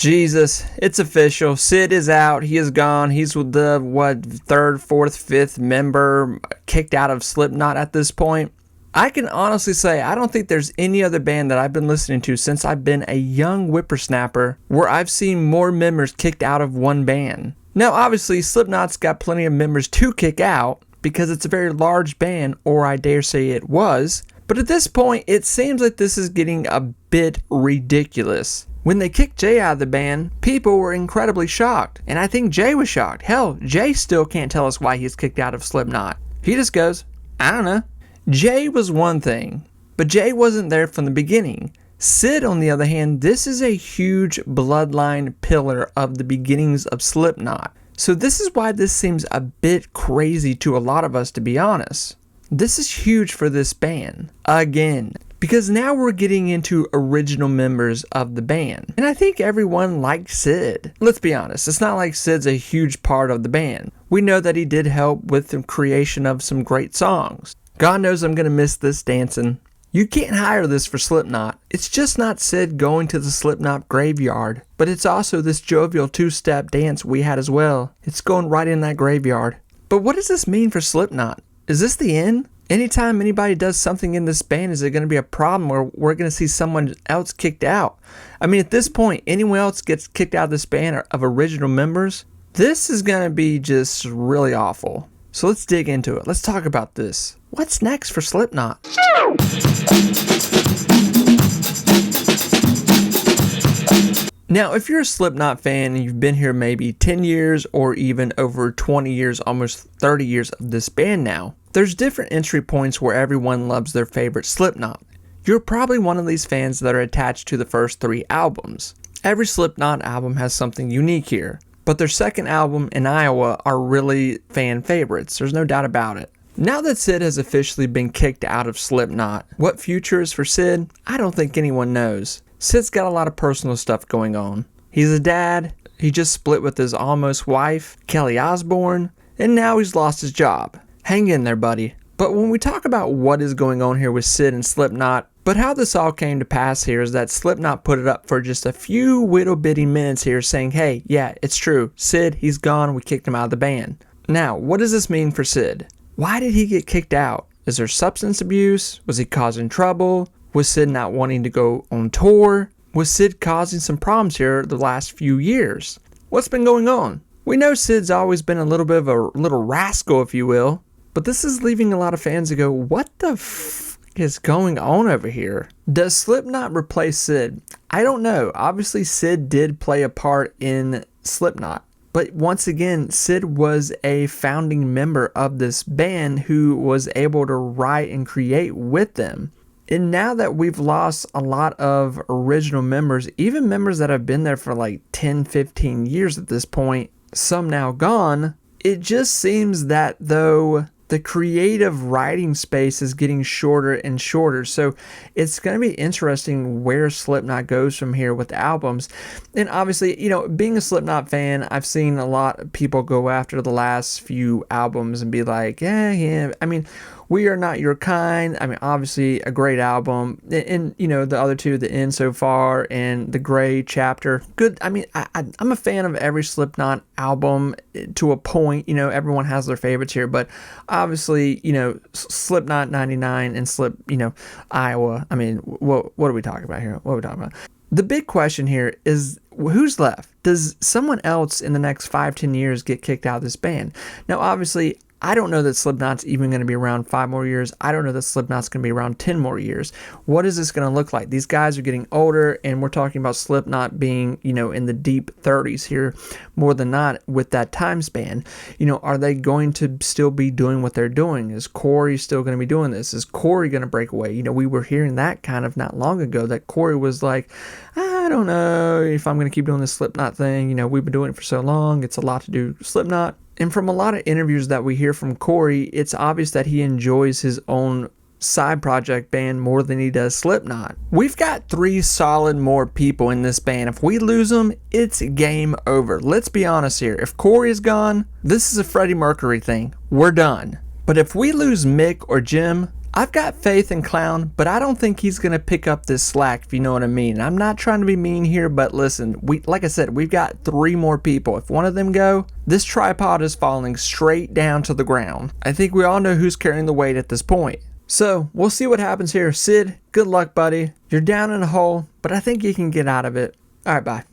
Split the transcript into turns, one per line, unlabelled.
Jesus, it's official. Sid is out. He is gone. He's with the, third, fourth, fifth member kicked out of Slipknot at this point. I can honestly say I don't think there's any other band that I've been listening to since I've been a young whippersnapper where I've seen more members kicked out of one band. Now, obviously, Slipknot's got plenty of members to kick out because it's a very large band, or I dare say it was. But at this point, it seems like this is getting a bit ridiculous. When they kicked Jay out of the band, people were incredibly shocked, and I think Jay was shocked. Hell, Jay still can't tell us why he's kicked out of Slipknot. He just goes, I don't know. Jay was one thing, but Jay wasn't there from the beginning. Sid, on the other hand, this is a huge bloodline pillar of the beginnings of Slipknot. So this is why this seems a bit crazy to a lot of us, to be honest. This is huge for this band, again. Because now we're getting into original members of the band. And I think everyone likes Sid. Let's be honest, it's not like Sid's a huge part of the band. We know that he did help with the creation of some great songs. God knows I'm going to miss this dancing. You can't hire this for Slipknot. It's just not Sid going to the Slipknot graveyard, but it's also this jovial two-step dance we had as well. It's going right in that graveyard. But what does this mean for Slipknot? Is this the end? Anytime anybody does something in this band, is it going to be a problem where we're going to see someone else kicked out? I mean, at this point, anyone else gets kicked out of this band of original members, this is going to be just really awful. So let's dig into it. Let's talk about this. What's next for Slipknot? Now, if you're a Slipknot fan and you've been here maybe 10 years or even over 20 years, almost 30 years of this band now, there's different entry points where everyone loves their favorite Slipknot. You're probably one of these fans that are attached to the first 3 albums. Every Slipknot album has something unique here, but their second album and Iowa are really fan favorites. There's no doubt about it. Now that Sid has officially been kicked out of Slipknot, what future is for Sid? I don't think anyone knows. Sid's got a lot of personal stuff going on. He's a dad, he just split with his almost wife, Kelly Osbourne, and now he's lost his job. Hang in there, buddy. But when we talk about what is going on here with Sid and Slipknot, but how this all came to pass here is that Slipknot put it up for just a few little bitty minutes here saying, hey, yeah, it's true. Sid, he's gone. We kicked him out of the band. Now, what does this mean for Sid? Why did he get kicked out? Is there substance abuse? Was he causing trouble? Was Sid not wanting to go on tour? Was Sid causing some problems here the last few years? What's been going on? We know Sid's always been a little bit of a little rascal, if you will, but this is leaving a lot of fans to go, what the f is going on over here? Does Slipknot replace Sid? I don't know. Obviously, Sid did play a part in Slipknot. But once again, Sid was a founding member of this band who was able to write and create with them. And now that we've lost a lot of original members, even members that have been there for like 10, 15 years at this point, some now gone, it just seems that though the creative writing space is getting shorter and shorter. So it's going to be interesting where Slipknot goes from here with the albums. And obviously, you know, being a Slipknot fan, I've seen a lot of people go after the last few albums and be like, yeah. I mean, We Are Not Your Kind. I mean, obviously a great album. And you know, the other two, The End So Far and The Gray Chapter. Good. I mean, I'm a fan of every Slipknot album to a point. You know, everyone has their favorites here, but obviously, you know, Slipknot 99 and Iowa. I mean, what are we talking about here? What are we talking about? The big question here is who's left? Does someone else in the next 5-10 years get kicked out of this band? Now, obviously, I don't know that Slipknot's even going to be around 5 more years. I don't know that Slipknot's going to be around 10 more years. What is this going to look like? These guys are getting older, and we're talking about Slipknot being, you know, in the deep 30s here, more than not with that time span. You know, are they going to still be doing what they're doing? Is Corey still going to be doing this? Is Corey going to break away? You know, we were hearing that kind of not long ago, that Corey was like, I don't know if I'm going to keep doing this Slipknot thing. You know, we've been doing it for so long. It's a lot to do Slipknot. And from a lot of interviews that we hear from Corey, it's obvious that he enjoys his own side project band more than he does Slipknot. We've got 3 solid more people in this band. If we lose them, it's game over. Let's be honest here. If Corey is gone, this is a Freddie Mercury thing. We're done. But if we lose Mick or Jim, I've got faith in Clown, but I don't think he's going to pick up this slack, if you know what I mean. I'm not trying to be mean here, but listen, like I said, we've got 3 more people. If one of them go, this tripod is falling straight down to the ground. I think we all know who's carrying the weight at this point. So, we'll see what happens here. Sid, good luck, buddy. You're down in a hole, but I think you can get out of it. Alright, bye.